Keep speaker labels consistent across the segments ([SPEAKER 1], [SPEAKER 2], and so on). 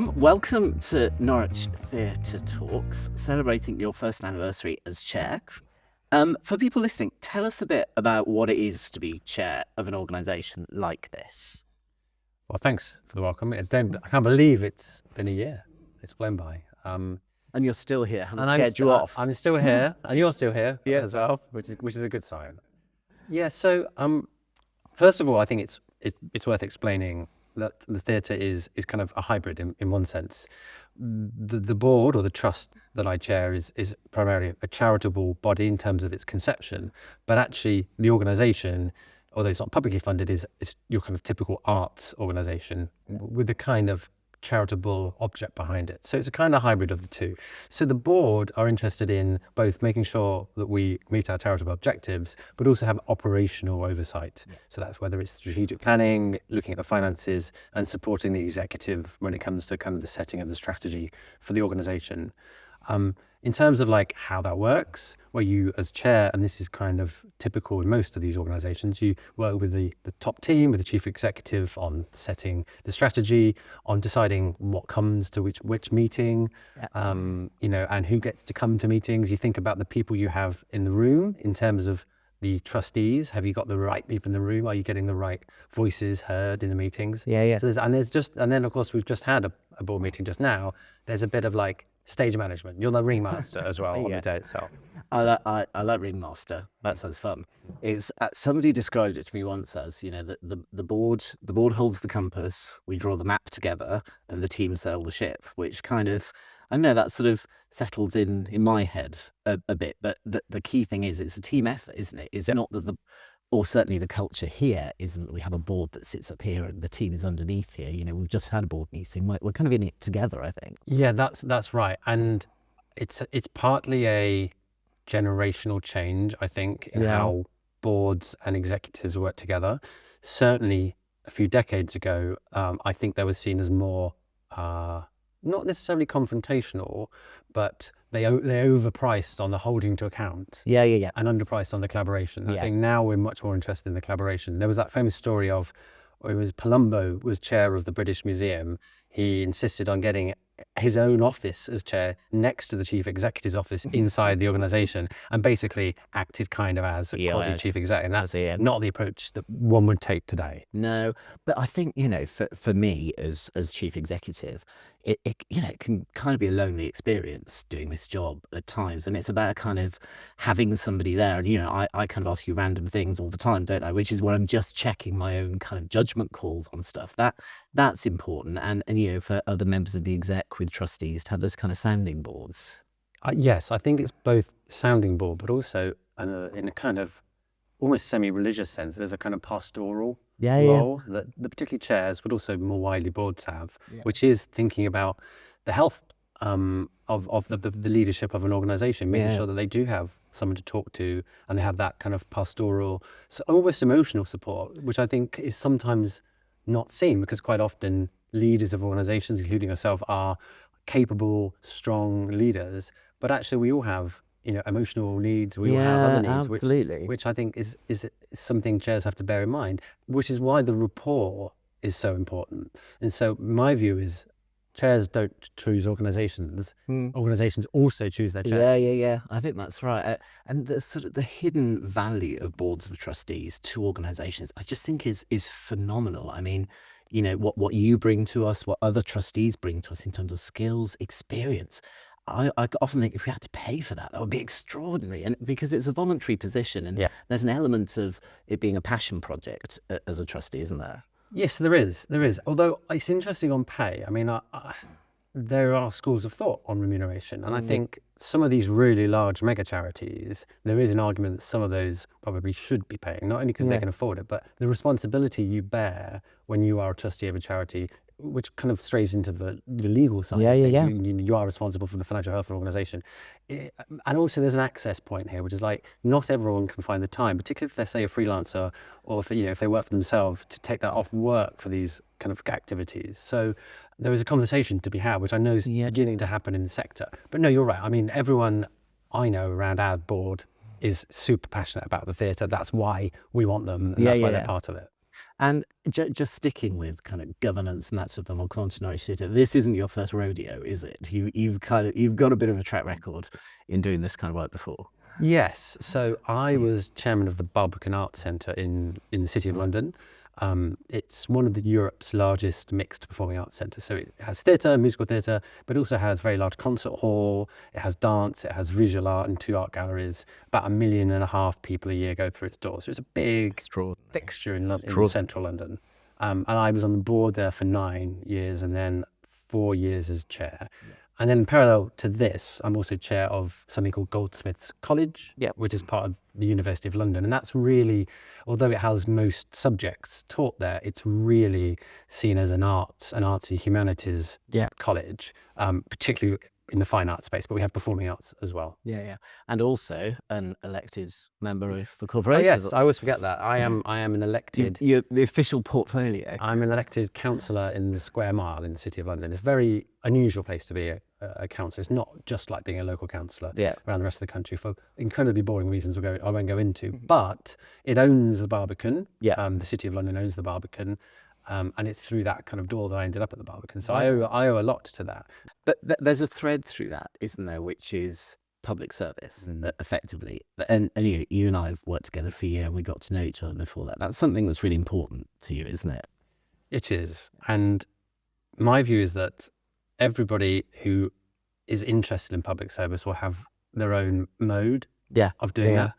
[SPEAKER 1] Tom, welcome to Norwich Theatre Talks, celebrating your first anniversary as chair. For people listening, tell us a bit about what it is to be chair of an organisation like this.
[SPEAKER 2] Well, thanks for the welcome. I can't believe it's been a year. It's flown by.
[SPEAKER 1] And you're still here, haven't
[SPEAKER 2] And
[SPEAKER 1] scared you off.
[SPEAKER 2] I'm still here, and you're still here
[SPEAKER 1] Yeah.
[SPEAKER 2] as well, which is a good sign. Yeah. So, first of all, I think it's worth explaining that the theatre is kind of a hybrid in one sense. The board or the trust that I chair is primarily a charitable body in terms of its conception, but actually the organisation, although it's not publicly funded, is your kind of typical arts organisation with a kind of charitable object behind it. So it's a kind of hybrid of the two. So the board are interested in both making sure that we meet our charitable objectives, but also have operational oversight. Yeah. So that's whether it's strategic planning, looking at the finances, and supporting the executive when it comes to kind of the setting of the strategy for the organisation. In terms of like how that works, where you as chair, and this is kind of typical in most of these organisations, you work with the top team, with the chief executive on setting the strategy, on deciding what comes to which meeting, and who gets to come to meetings. You think about the people you have in the room in terms of the trustees. Have you got the right people in the room? Are you getting the right voices heard in the meetings?
[SPEAKER 1] Yeah.
[SPEAKER 2] So then of course we've just had a board meeting just now. There's a bit of like stage management. You're the ringmaster as well on the day itself.
[SPEAKER 1] I like ringmaster. That sounds fun. It's somebody described it to me once as, that the board holds the compass, we draw the map together, and the team sail the ship. Which kind of, I know that sort of settles in my head a bit. But the key thing is it's a team effort, isn't it? It's not that or certainly the culture here isn't that we have a board that sits up here and the team is underneath here. We've just had a board meeting. We're kind of in it together, I think.
[SPEAKER 2] Yeah, that's right. And it's partly a generational change, I think, in how boards and executives work together. Certainly a few decades ago, I think they were seen as more, not necessarily confrontational, but they overpriced on the holding to account.
[SPEAKER 1] Yeah.
[SPEAKER 2] And underpriced on the collaboration. I think now we're much more interested in the collaboration. There was that famous story of, it was Palumbo was chair of the British Museum. He insisted on getting his own office as chair next to the chief executive's office inside the organisation, and basically acted kind of as a quasi-chief exec. And that's not the approach that one would take today.
[SPEAKER 1] No, but I think, for me as chief executive, it can kind of be a lonely experience doing this job at times. And it's about kind of having somebody there. And, I kind of ask you random things all the time, don't I? Which is where I'm just checking my own kind of judgment calls on stuff. That's important. And for other members of the exec with trustees to have those kind of sounding boards.
[SPEAKER 2] Yes, I think it's both sounding board, but also in a kind of almost semi-religious sense. There's a kind of pastoral role that particularly chairs, but also more widely boards have, which is thinking about the health of the leadership of an organisation, making sure that they do have someone to talk to, and they have that kind of pastoral, so almost emotional support, which I think is sometimes not seen, because quite often leaders of organisations, including yourself, are capable, strong leaders, but actually we all have emotional needs, we all have other needs, which I think is something chairs have to bear in mind, which is why the rapport is so important. And so my view is chairs don't choose organisations, organisations also choose their chairs.
[SPEAKER 1] Yeah, I think that's right. And the sort of the hidden value of boards of trustees to organisations, I just think is phenomenal. I mean, what you bring to us, what other trustees bring to us in terms of skills, experience. I often think if we had to pay for that would be extraordinary, and because it's a voluntary position, and there's an element of it being a passion project as a trustee, isn't there?
[SPEAKER 2] Yes, there is. Although it's interesting on pay. I mean, there are schools of thought on remuneration, and I think some of these really large mega charities, there is an argument that some of those probably should be paying, not only because they can afford it, but the responsibility you bear when you are a trustee of a charity, which kind of strays into the legal side of things. You are responsible for the financial health of an organisation. And also there's an access point here, which is like, not everyone can find the time, particularly if they're, say, a freelancer, or if they work for themselves, to take that off work for these kind of activities. So there is a conversation to be had, which I know is beginning to happen in the sector. But no, you're right. I mean, everyone I know around our board is super passionate about the theatre. That's why we want them, and that's why they're part of it.
[SPEAKER 1] And just sticking with kind of governance and that sort of thing, we'll come on to Norwich Theatre. This isn't your first rodeo, is it? You've got a bit of a track record in doing this kind of work before.
[SPEAKER 2] Yes. So I was chairman of the Barbican Arts Centre in the City of London. It's one of Europe's largest mixed performing arts centres. So it has theatre, musical theatre, but also has a very large concert hall. It has dance, it has visual art and 2 art galleries. About 1.5 million people a year go through its doors. So it's a big fixture in central London. And I was on the board there for 9 years and then 4 years as chair. Yeah. And then in parallel to this, I'm also chair of something called Goldsmiths College, which is part of the University of London. And that's really, although it has most subjects taught there, it's really seen as an artsy humanities college, particularly in the fine arts space, but we have performing arts as well.
[SPEAKER 1] Yeah. And also an elected member of the corporation.
[SPEAKER 2] Oh, yes, I always forget that. I am an elected...
[SPEAKER 1] You're the official portfolio.
[SPEAKER 2] I'm an elected councillor in the Square Mile in the City of London. It's a very unusual place to be a councillor. It's not just like being a local councillor around the rest of the country for incredibly boring reasons I won't go into. But it owns the Barbican. The City of London owns the Barbican. And it's through that kind of door that I ended up at the Barbican. So I owe a lot to that.
[SPEAKER 1] But there's a thread through that, isn't there, which is public service, effectively. And you and I have worked together for a year and we got to know each other before that. That's something that's really important to you, isn't it?
[SPEAKER 2] It is. And my view is that everybody who is interested in public service will have their own mode of doing that.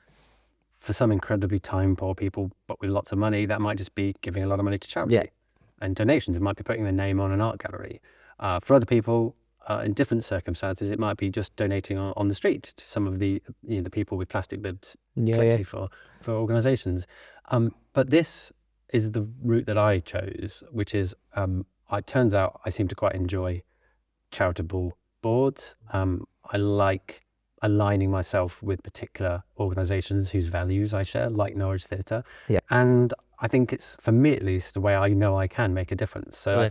[SPEAKER 2] For some incredibly time-poor people, but with lots of money, that might just be giving a lot of money to charity and donations. It might be putting their name on an art gallery. For other people, in different circumstances, it might be just donating on the street to some of the people with plastic bibs collecting for organisations. But this is the route that I chose, which is, it turns out I seem to quite enjoy charitable boards. I like aligning myself with particular organisations whose values I share, like Norwich Theatre. And I think it's, for me at least, the way I know I can make a difference. So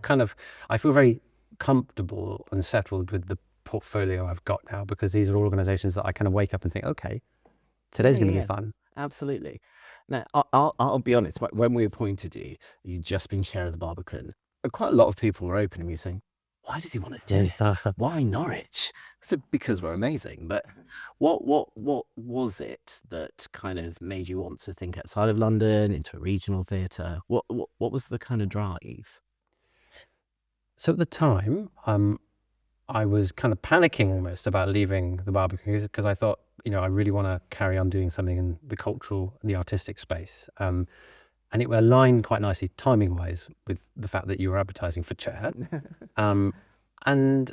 [SPEAKER 2] I feel very comfortable and settled with the portfolio I've got now, because these are organisations that I kind of wake up and think, okay, today's going to be fun.
[SPEAKER 1] Absolutely. Now, I'll be honest, when we appointed you, you'd just been chair of the Barbican. Quite a lot of people were opening me saying, why does he want us to do this? Why Norwich? So because we're amazing. But what was it that kind of made you want to think outside of London into a regional theatre? What was the kind of drive?
[SPEAKER 2] So at the time, I was kind of panicking almost about leaving the Barbican, because I thought, I really want to carry on doing something in the cultural and the artistic space. And it aligned quite nicely, timing-wise, with the fact that you were advertising for chair. And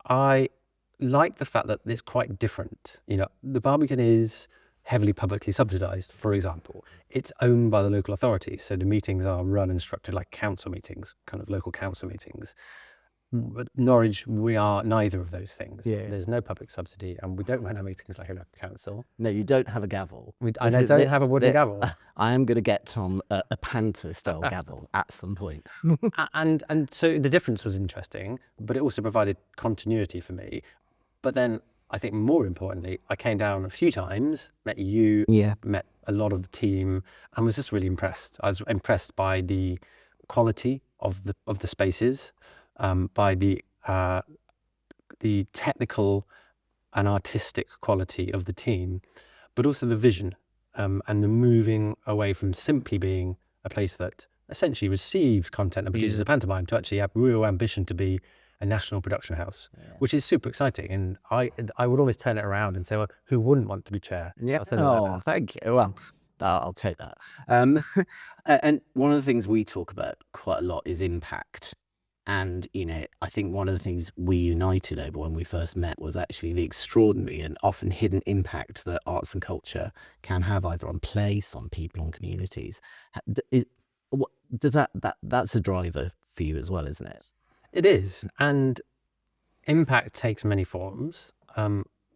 [SPEAKER 2] I like the fact that it's quite different. The Barbican is heavily publicly subsidised, for example. It's owned by the local authorities, so the meetings are run and structured like council meetings, kind of local council meetings. But Norwich, we are neither of those things. There's no public subsidy, and we don't run our meetings like a local council.
[SPEAKER 1] No, you don't have a gavel.
[SPEAKER 2] I don't have a wooden gavel.
[SPEAKER 1] I am going to get Tom a panto-style gavel at some point.
[SPEAKER 2] And so the difference was interesting, but it also provided continuity for me. But then, I think more importantly, I came down a few times, met you, met a lot of the team, and was just really impressed. I was impressed by the quality of the spaces, by the technical and artistic quality of the team, but also the vision, and the moving away from simply being a place that essentially receives content and produces a pantomime to actually have real ambition to be a national production house, which is super exciting. And I would always turn it around and say, well, who wouldn't want to be chair?
[SPEAKER 1] Thank you. Well, I'll take that. And one of the things we talk about quite a lot is impact. And, I think one of the things we united over when we first met was actually the extraordinary and often hidden impact that arts and culture can have either on place, on people, on communities. That's a driver for you as well, isn't it?
[SPEAKER 2] It is. And impact takes many forms.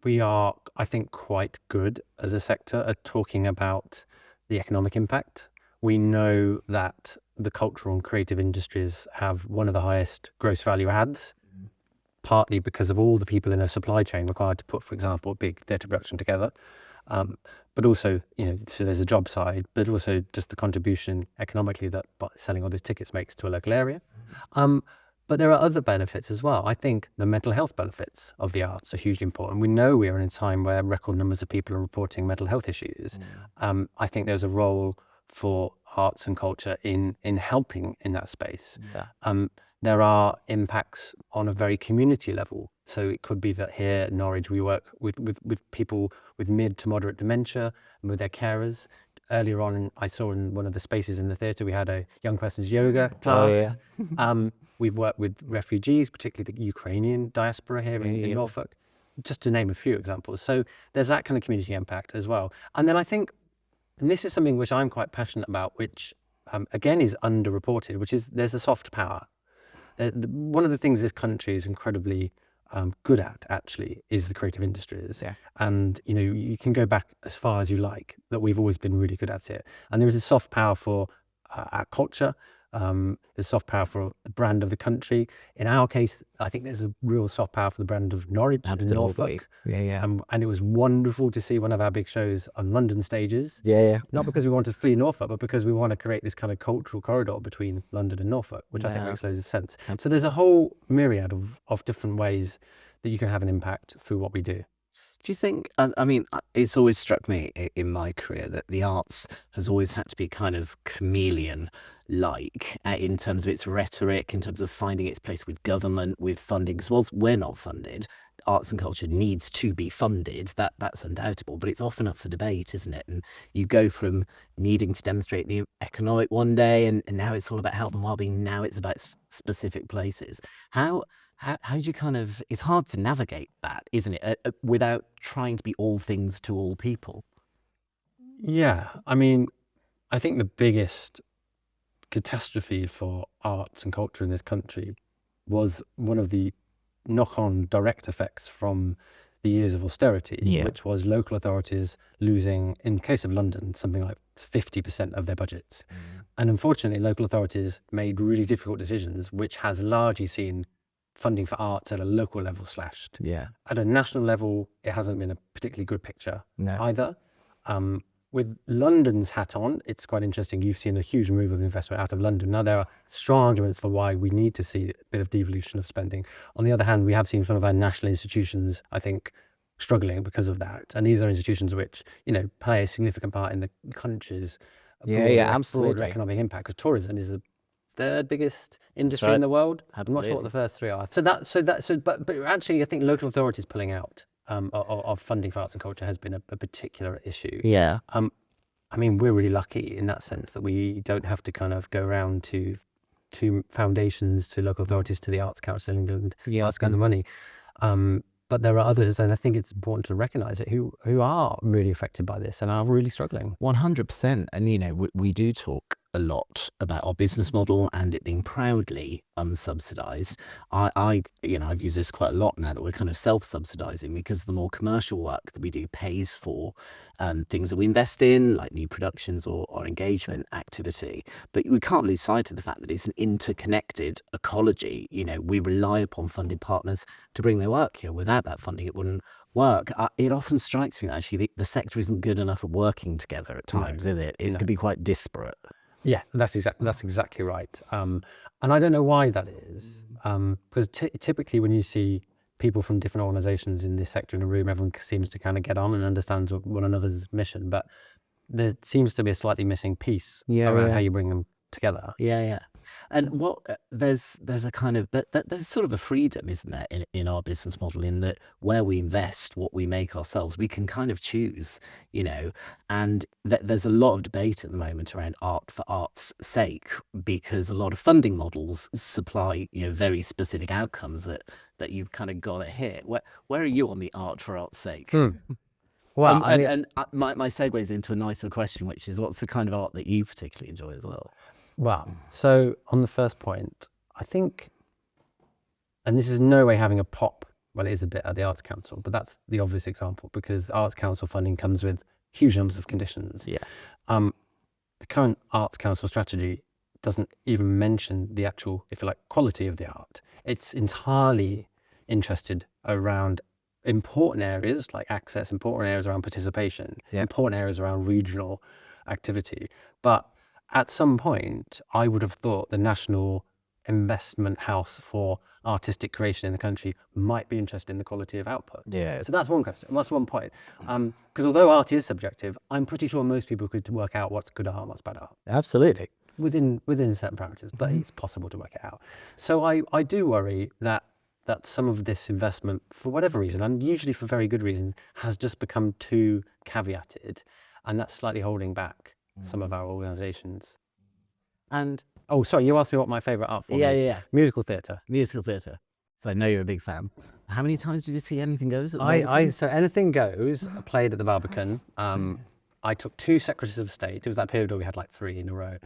[SPEAKER 2] We are, I think, quite good as a sector at talking about the economic impact. We know that the cultural and creative industries have one of the highest gross value adds, partly because of all the people in a supply chain required to put, for example, a big theatre production together. But also, so there's a job side, but also just the contribution economically that selling all those tickets makes to a local area. But there are other benefits as well. I think the mental health benefits of the arts are hugely important. We know we are in a time where record numbers of people are reporting mental health issues. I think there's a role for arts and culture in helping in that space. There are impacts on a very community level. So it could be that here at Norwich we work with people with mid to moderate dementia and with their carers. Earlier on, I saw in one of the spaces in the theatre, we had a young person's yoga class. We've worked with refugees, particularly the Ukrainian diaspora here in Norfolk, just to name a few examples. So there's that kind of community impact as well. And then I think, and this is something which I'm quite passionate about, which again is underreported, which is there's a soft power. One of the things this country is incredibly good at, actually, is the creative industries. And you can go back as far as you like, that we've always been really good at it. And there is a soft power for our culture. There's soft power for the brand of the country. In our case, I think there's a real soft power for the brand of Norwich, Norfolk. And it was wonderful to see one of our big shows on London stages. Not because we want to flee Norfolk, but because we want to create this kind of cultural corridor between London and Norfolk, which I think makes loads of sense. So there's a whole myriad of different ways that you can have an impact through what we do.
[SPEAKER 1] Do you think, I mean, it's always struck me in my career that the arts has always had to be kind of chameleon-like in terms of its rhetoric, in terms of finding its place with government, with funding. Because whilst we're not funded, arts and culture needs to be funded. That's undoubtable, but it's often up for debate, isn't it? And you go from needing to demonstrate the economic one day, and now it's all about health and well-being. Now it's about specific places. How do you it's hard to navigate that, isn't it, without trying to be all things to all people?
[SPEAKER 2] Yeah, I mean, I think the biggest catastrophe for arts and culture in this country was one of the knock-on direct effects from the years of austerity, which was local authorities losing, in the case of London, something like 50% of their budgets. And unfortunately, local authorities made really difficult decisions, which has largely seen funding for arts at a local level slashed. At a national level, it hasn't been a particularly good picture either. With London's hat on, it's quite interesting. You've seen a huge move of investment out of London. Now, there are strong arguments for why we need to see a bit of devolution of spending. On the other hand, we have seen some of our national institutions, I think, struggling because of that. And these are institutions which, play a significant part in the country's broader economic impact, because tourism is the third biggest industry in the world. I'm not sure what the first three are. But actually, I think local authorities pulling out of funding for arts and culture has been a particular issue. I mean, we're really lucky in that sense that we don't have to kind of go around to foundations, to local authorities, to the Arts Council in England, asking the money. But there are others, and I think it's important to recognise it, who are really affected by this and are really struggling.
[SPEAKER 1] 100%. And, we do talk a lot about our business model and it being proudly unsubsidised. I've used this quite a lot now that we're kind of self-subsidising, because the more commercial work that we do pays for things that we invest in, like new productions or engagement activity. But we can't lose sight of the fact that it's an interconnected ecology. We rely upon funded partners to bring their work here. Without that funding, it wouldn't work. It often strikes me that actually the sector isn't good enough at working together at times, is it? It could be quite disparate.
[SPEAKER 2] Yeah, that's exactly right. And I don't know why that is, because typically when you see people from different organisations in this sector in a room, everyone seems to kind of get on and understands one another's mission, but there seems to be a slightly missing piece around how you bring them together. And
[SPEAKER 1] there's a kind of there's sort of a freedom, isn't there, in our business model, in that where we invest, what we make ourselves, we can kind of choose, and there's a lot of debate at the moment around art for art's sake, because a lot of funding models supply very specific outcomes that you've kind of got to hit. Where are you on the art for art's sake?
[SPEAKER 2] Well,
[SPEAKER 1] my segue is into a nicer question, which is, what's the kind of art that you particularly enjoy as well?
[SPEAKER 2] Well, so on the first point, I think, and this is no way having a pop, well, it is a bit at the Arts Council, but that's the obvious example, because the Arts Council funding comes with huge numbers of conditions. The current Arts Council strategy doesn't even mention the actual, if you like, quality of the art. It's entirely interested around important areas like access, important areas around participation, important areas around regional activity. But at some point, I would have thought the National Investment House for Artistic Creation in the country might be interested in the quality of output.
[SPEAKER 3] Yeah.
[SPEAKER 2] So that's one question. That's one point. Because although art is subjective, I'm pretty sure most people could work out what's good art and what's bad art
[SPEAKER 3] Absolutely.
[SPEAKER 2] within certain parameters, but it's possible to work it out. So I do worry that some of this investment, for whatever reason, and usually for very good reasons, has just become too caveated, and that's slightly holding back some of our organisations.
[SPEAKER 1] And
[SPEAKER 2] Oh, sorry, you asked me what my favourite art form is.
[SPEAKER 1] yeah.
[SPEAKER 2] Musical theatre.
[SPEAKER 1] Musical theatre. So I know you're a big fan. How many times did you see Anything Goes at the Barbican?
[SPEAKER 2] So Anything Goes, I played at the Barbican. I took 2 Secretaries of State. It was that period where we had like 3 in a row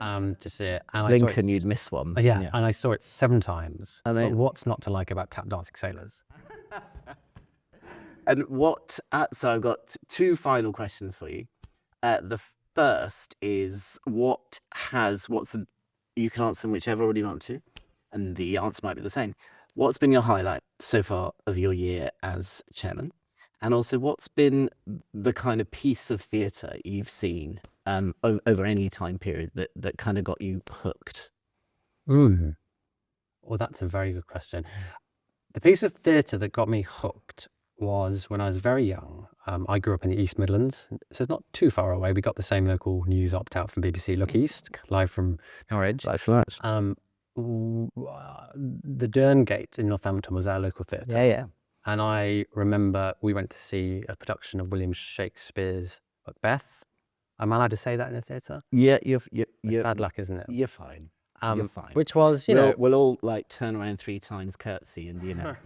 [SPEAKER 2] to see it. And
[SPEAKER 3] Lincoln, you'd miss one.
[SPEAKER 2] and I saw it 7 times.
[SPEAKER 3] And
[SPEAKER 2] But what's not to like about tap dancing sailors?
[SPEAKER 1] And what? So I've got 2 final questions for you. The first is you can answer them whichever order you want to, and the answer might be the same. What's been your highlight so far of your year as chairman? And also, what's been the kind of piece of theatre you've seen over any time period that kind of got you hooked?
[SPEAKER 2] Ooh. Well, that's a very good question. The piece of theatre that got me hooked was when I was very young. I grew up in the East Midlands, so it's not too far away. We got the same local news opt-out from BBC Look East, live from Norwich.
[SPEAKER 3] Life much.
[SPEAKER 2] The Derngate in Northampton was our local theatre.
[SPEAKER 3] Yeah.
[SPEAKER 2] And I remember we went to see a production of William Shakespeare's Macbeth. Am I allowed to say that in a theatre?
[SPEAKER 1] Yeah,
[SPEAKER 2] It's bad luck, isn't it?
[SPEAKER 1] you're fine. You're fine.
[SPEAKER 2] Which was,
[SPEAKER 1] We'll all like turn around 3 times, curtsy, and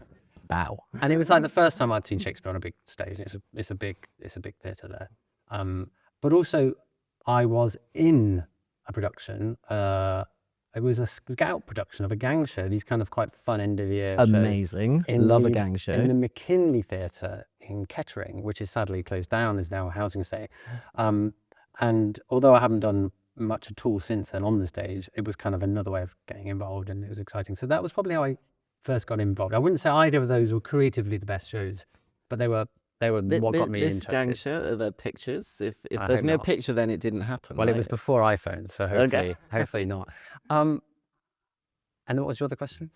[SPEAKER 1] bow.
[SPEAKER 2] and it was like the first time I'd seen Shakespeare on a big stage. It's a big theatre there. But also, I was in a production. It was a scout production of a gang show. These kind of quite fun end of year shows.
[SPEAKER 3] Amazing. Love a gang show.
[SPEAKER 2] In the McKinley Theatre in Kettering, which is sadly closed down, is now a housing estate. And although I haven't done much at all since then on the stage, it was kind of another way of getting involved, and it was exciting. So that was probably how I first got involved. I wouldn't say either of those were creatively the best shows, but they were what got me
[SPEAKER 1] this
[SPEAKER 2] interested.
[SPEAKER 1] gang show, are there pictures? If
[SPEAKER 2] I
[SPEAKER 1] there's
[SPEAKER 2] hope
[SPEAKER 1] no
[SPEAKER 2] not.
[SPEAKER 1] picture, then it didn't happen.
[SPEAKER 2] Well, it
[SPEAKER 1] right?
[SPEAKER 2] was before iPhone, so hopefully not. And what was your other question?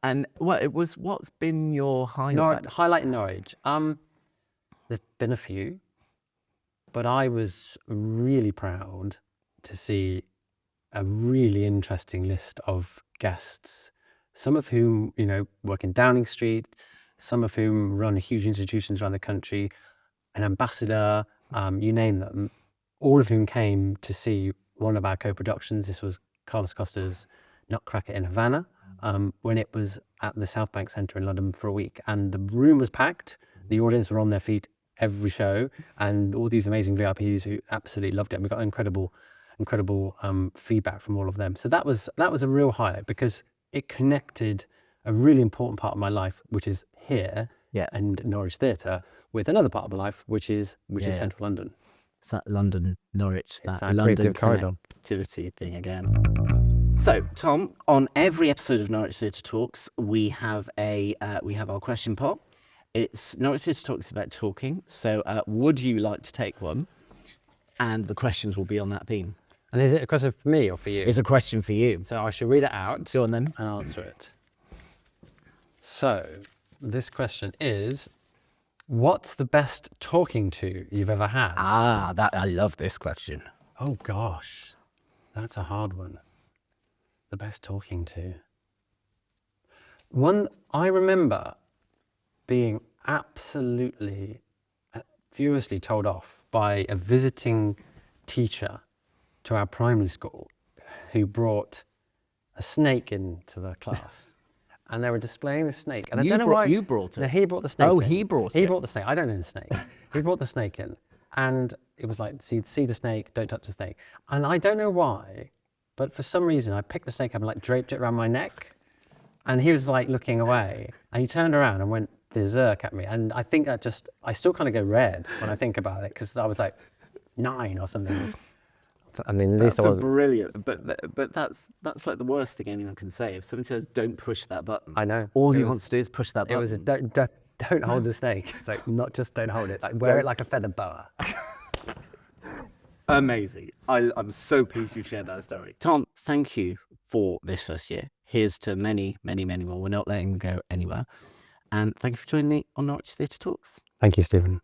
[SPEAKER 1] And what's been your highlight?
[SPEAKER 2] Highlight in Norwich. There's been a few, but I was really proud to see a really interesting list of guests, some of whom, work in Downing Street, some of whom run huge institutions around the country, an ambassador, you name them, all of whom came to see one of our co-productions. This was Carlos Costa's Nutcracker in Havana, when it was at the South Bank Centre in London for a week. And the room was packed. The audience were on their feet every show, and all these amazing VIPs who absolutely loved it. And we got incredible feedback from all of them. So that was a real highlight, because it connected a really important part of my life, which is here and Norwich Theatre, with another part of my life, which is Central London.
[SPEAKER 1] It's that London, Norwich,
[SPEAKER 2] It's
[SPEAKER 1] that
[SPEAKER 2] our
[SPEAKER 1] London
[SPEAKER 2] creative corridor.
[SPEAKER 1] connectivity thing again. So, Tom, on every episode of Norwich Theatre Talks, we have our question pot. It's Norwich Theatre Talks about talking. So, would you like to take one? And the questions will be on that theme.
[SPEAKER 2] And is it a question for me or for you?
[SPEAKER 1] It's a question for you.
[SPEAKER 2] So I should read it out
[SPEAKER 1] Go on then.
[SPEAKER 2] and answer it. So this question is, what's the best talking to you've ever had?
[SPEAKER 1] I love this question.
[SPEAKER 2] Oh gosh, that's a hard one. The best talking to. One, I remember being absolutely furiously told off by a visiting teacher to our primary school who brought a snake into the class. And they were displaying the snake. And I don't know why.
[SPEAKER 1] You brought it?
[SPEAKER 2] No, he brought the snake
[SPEAKER 1] Oh,
[SPEAKER 2] in.
[SPEAKER 1] he brought
[SPEAKER 2] He
[SPEAKER 1] it.
[SPEAKER 2] brought the snake. I don't know the snake. He brought the snake in. And it was like, see the snake, don't touch the snake. And I don't know why, but for some reason I picked the snake up and like draped it around my neck. And he was like looking away. And he turned around and went berserk at me. And I think I still kind of go red when I think about it, because I was like 9 or something. I mean, at least I
[SPEAKER 1] That's
[SPEAKER 2] wasn't.
[SPEAKER 1] brilliant, but that's like the worst thing anyone can say. If someone says, "Don't push that button,"
[SPEAKER 2] I know.
[SPEAKER 1] all
[SPEAKER 2] It
[SPEAKER 1] he
[SPEAKER 2] was-
[SPEAKER 1] wants to do is push that
[SPEAKER 2] It
[SPEAKER 1] button.
[SPEAKER 2] was don't hold the snake. So not just don't hold it, like wear it like a feather boa.
[SPEAKER 1] Amazing. I'm so pleased you shared that story. Tom, thank you for this first year. Here's to many, many, many more. We're not letting you go anywhere. And thank you for joining me on Norwich Theatre Talks.
[SPEAKER 2] Thank you, Stephen.